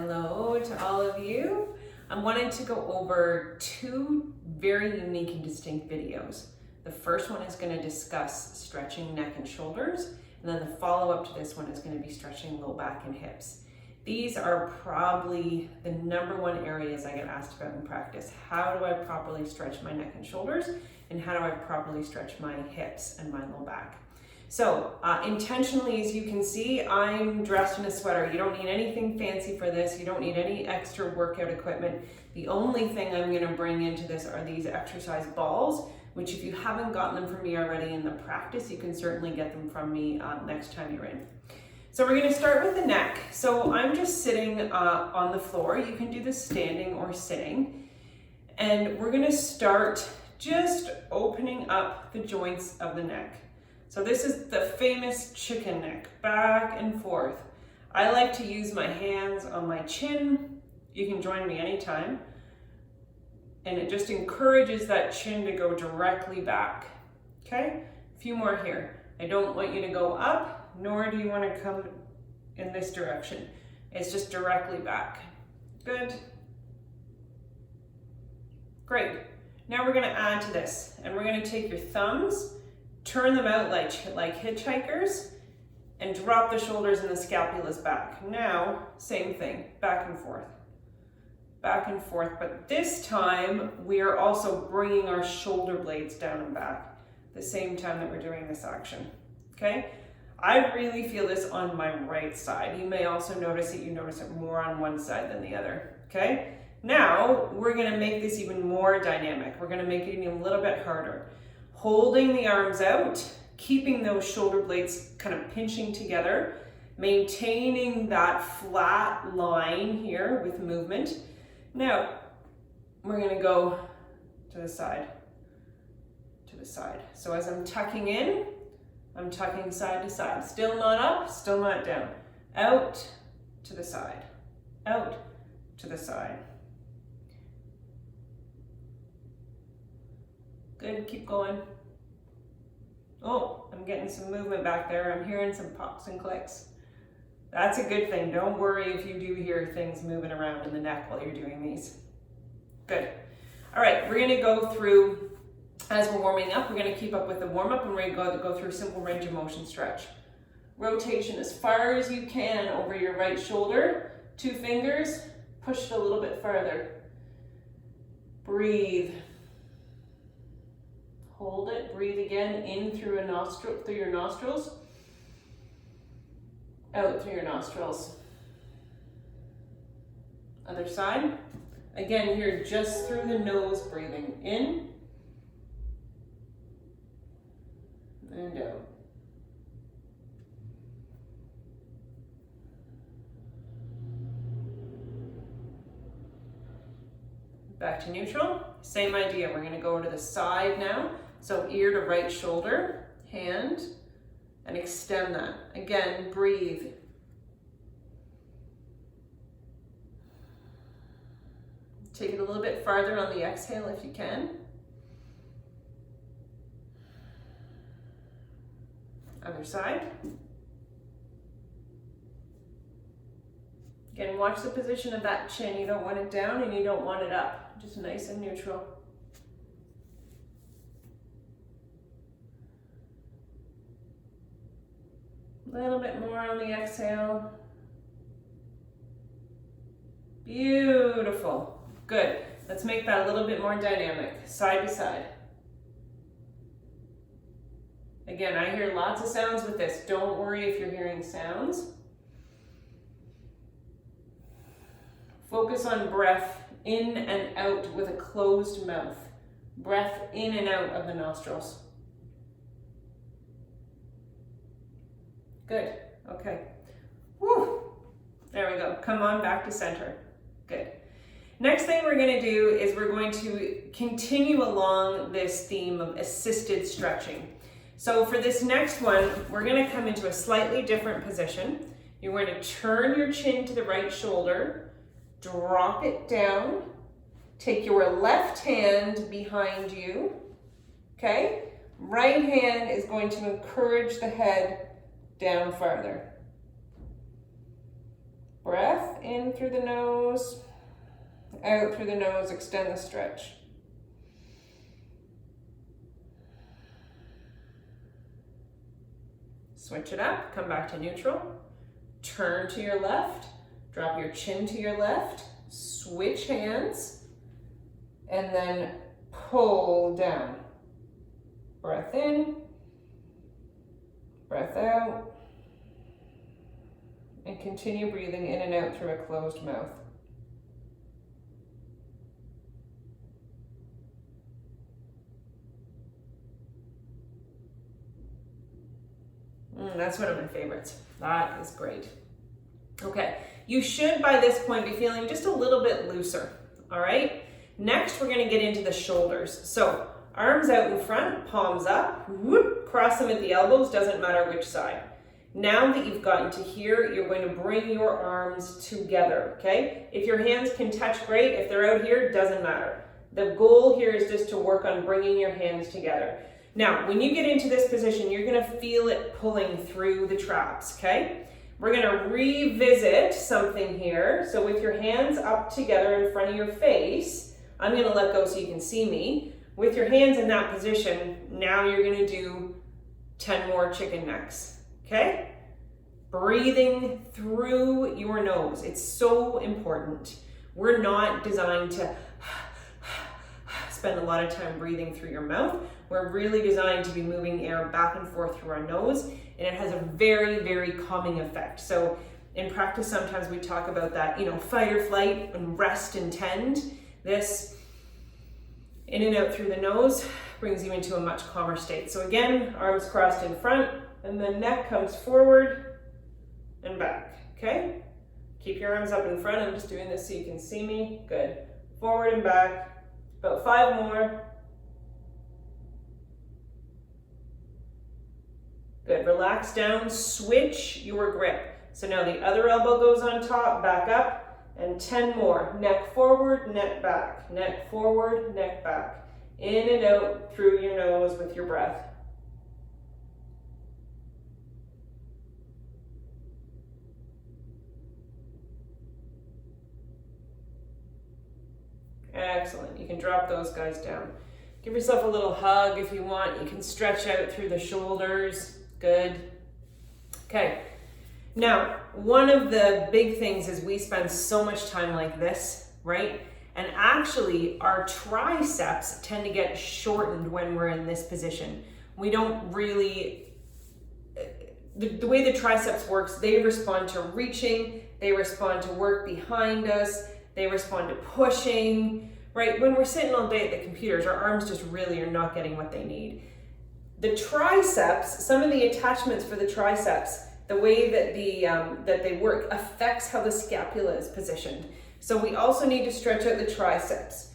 Hello to all of you. I wanted to go over two very unique and distinct videos. The first one is going to discuss stretching neck and shoulders, and then the follow-up to this one is going to be stretching low back and hips. These are probably the number one areas I get asked about in practice. How do I properly stretch my neck and shoulders, and how do I properly stretch my hips and my low back? So intentionally, as you can see, I'm dressed in a sweater. You don't need anything fancy for this. You don't need any extra workout equipment. The only thing I'm gonna bring into this are these exercise balls, which if you haven't gotten them from me already in the practice, you can certainly get them from me next time you're in. So we're gonna start with the neck. So I'm just sitting on the floor. You can do this standing or sitting. And we're gonna start just opening up the joints of the neck. So this is the famous chicken neck, back and forth. I like to use my hands on my chin. You can join me anytime. And it just encourages that chin to go directly back. Okay? A few more here. I don't want you to go up, nor do you want to come in this direction. It's just directly back. Good. Great. Now we're going to add to this, and we're going to take your thumbs, turn them out like hitchhikers, and drop the shoulders and the scapulas back. Now, same thing, back and forth, but this time we are also bringing our shoulder blades down and back the same time that we're doing this action, okay? I really feel this on my right side. You may also notice it more on one side than the other, okay? Now, we're gonna make this even more dynamic. We're gonna make it even a little bit harder. Holding the arms out, keeping those shoulder blades kind of pinching together, maintaining that flat line here with movement. Now, we're gonna go to the side, to the side. So as I'm tucking in, I'm tucking side to side. Still not up, still not down. Out to the side, out to the side. Good, keep going. Oh, I'm getting some movement back there. I'm hearing some pops and clicks. That's a good thing. Don't worry if you do hear things moving around in the neck while you're doing these. Good. All right, we're gonna go through, as we're warming up, we're gonna keep up with the warm up, and we're gonna go through a simple range of motion stretch. Rotation as far as you can over your right shoulder. 2 fingers, push it a little bit farther. Breathe. Hold it, breathe again, in through a nostril, through your nostrils, out through your nostrils. Other side. Again, here, just through the nose, breathing in and out. Back to neutral. Same idea. We're going to go to the side now. So ear to right shoulder, hand, and extend that. Again, breathe. Take it a little bit farther on the exhale if you can. Other side. Again, watch the position of that chin. You don't want it down and you don't want it up. Just nice and neutral. A little bit more on the exhale. Beautiful. Good. Let's make that a little bit more dynamic, side to side. Again, I hear lots of sounds with this. Don't worry if you're hearing sounds. Focus on breath in and out with a closed mouth. Breath in and out of the nostrils. Good, okay. Woo! There we go, come on back to center. Good. Next thing we're gonna do is we're going to continue along this theme of assisted stretching. So for this next one, we're gonna come into a slightly different position. You're going to turn your chin to the right shoulder, drop it down, take your left hand behind you, okay? Right hand is going to encourage the head down farther. Breath in through the nose, out through the nose, extend the stretch. Switch it up, come back to neutral. Turn to your left, drop your chin to your left, switch hands, and then pull down. Breath in, breath out, and continue breathing in and out through a closed mouth. That's one of my favorites. That is great. Okay, you should by this point be feeling just a little bit looser, all right? Next, we're gonna get into the shoulders. So arms out in front, palms up, whoop, cross them at the elbows, doesn't matter which side. Now that you've gotten to here, you're going to bring your arms together, okay? If your hands can touch, great. If they're out here, doesn't matter. The goal here is just to work on bringing your hands together. Now, when you get into this position, you're gonna feel it pulling through the traps, okay? We're gonna revisit something here. So with your hands up together in front of your face, I'm gonna let go so you can see me. With your hands in that position, now you're gonna do 10 more chicken necks, okay? Breathing through your nose. It's so important. We're not designed to spend a lot of time breathing through your mouth. We're really designed to be moving air back and forth through our nose, and it has a very, very calming effect. So in practice, sometimes we talk about that, fight or flight and rest and tend. This in and out through the nose brings you into a much calmer state. So again, arms crossed in front, and the neck comes forward and back, okay? Keep your arms up in front. I'm just doing this so you can see me. Good. Forward and back. About 5 more. Good, relax down, switch your grip. So now the other elbow goes on top, back up, and 10 more. Neck forward, neck back. Neck forward, neck back. In and out through your nose with your breath. Excellent, you can drop those guys down. Give yourself a little hug if you want. You can stretch out through the shoulders. Good. Okay, now one of the big things is we spend so much time like this, right? And actually our triceps tend to get shortened when we're in this position. We don't really, the way the triceps works, they respond to reaching, they respond to work behind us, they respond to pushing, right? When we're sitting all day at the computers, our arms just really are not getting what they need. The triceps, some of the attachments for the triceps, the way that that they work affects how the scapula is positioned. So we also need to stretch out the triceps.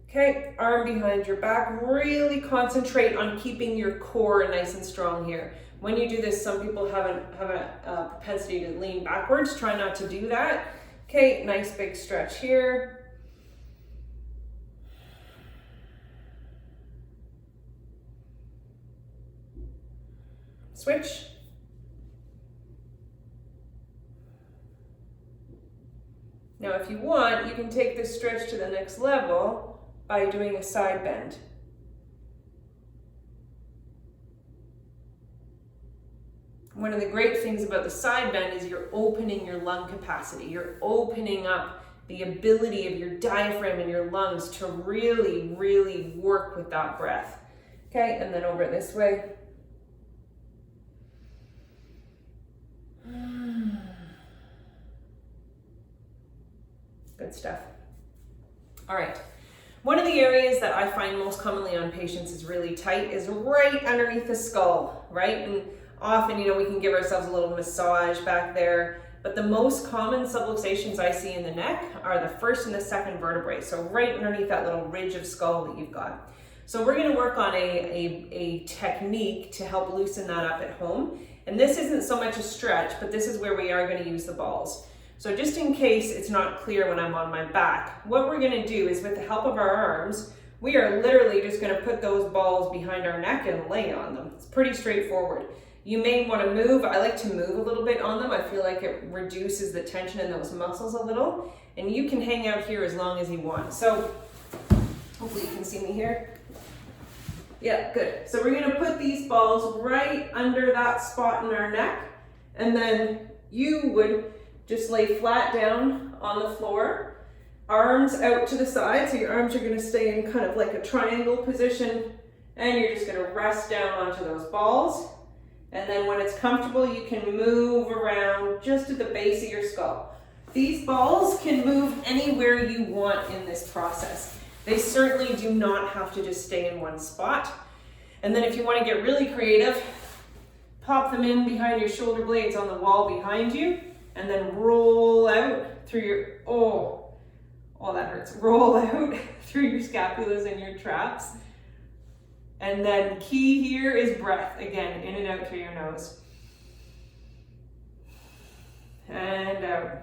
Okay, arm behind your back. Really concentrate on keeping your core nice and strong here. When you do this, some people have a propensity to lean backwards. Try not to do that. Okay, nice big stretch here. Switch. Now, if you want, you can take this stretch to the next level by doing a side bend. One of the great things about the side bend is you're opening your lung capacity. You're opening up the ability of your diaphragm and your lungs to really, really work with that breath. Okay, and then over this way. Good stuff. All right. One of the areas that I find most commonly on patients is really tight is right underneath the skull, right? And often, we can give ourselves a little massage back there, but the most common subluxations I see in the neck are the first and the second vertebrae. So right underneath that little ridge of skull that you've got. So we're gonna work on a technique to help loosen that up at home. And this isn't so much a stretch, but this is where we are gonna use the balls. So just in case it's not clear when I'm on my back, what we're gonna do is with the help of our arms, we are literally just gonna put those balls behind our neck and lay on them. It's pretty straightforward. You may want to move. I like to move a little bit on them. I feel like it reduces the tension in those muscles a little. And you can hang out here as long as you want. So hopefully you can see me here. Yeah, good. So we're going to put these balls right under that spot in our neck. And then you would just lay flat down on the floor, arms out to the side. So your arms are going to stay in kind of like a triangle position. And you're just going to rest down onto those balls. And then when it's comfortable, you can move around just at the base of your skull. These balls can move anywhere you want in this process. They certainly do not have to just stay in one spot. And then if you want to get really creative, pop them in behind your shoulder blades on the wall behind you, and then roll out through your, oh that hurts. Roll out through your scapulas and your traps. And then key here is breath. Again, in and out through your nose. And out.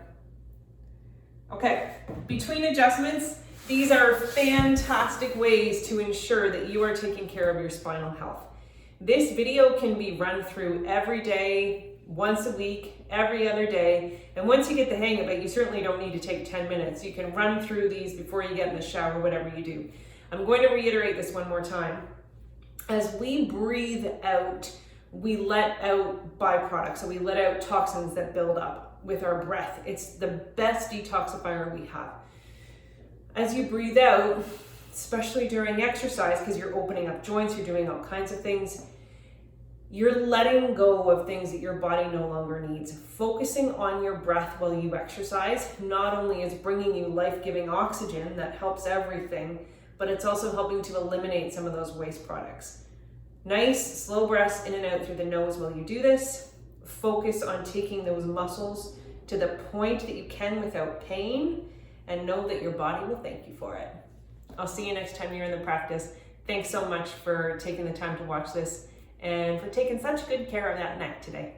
Okay, between adjustments, these are fantastic ways to ensure that you are taking care of your spinal health. This video can be run through every day, once a week, every other day. And once you get the hang of it, you certainly don't need to take 10 minutes. You can run through these before you get in the shower, whatever you do. I'm going to reiterate this one more time. As we breathe out, we let out byproducts. So we let out toxins that build up with our breath. It's the best detoxifier we have. As you breathe out, especially during exercise, because you're opening up joints, you're doing all kinds of things, you're letting go of things that your body no longer needs. Focusing on your breath while you exercise not only is bringing you life-giving oxygen that helps everything, but it's also helping to eliminate some of those waste products. Nice, slow breaths in and out through the nose while you do this. Focus on taking those muscles to the point that you can without pain, and know that your body will thank you for it. I'll see you next time you're in the practice. Thanks so much for taking the time to watch this and for taking such good care of that neck today.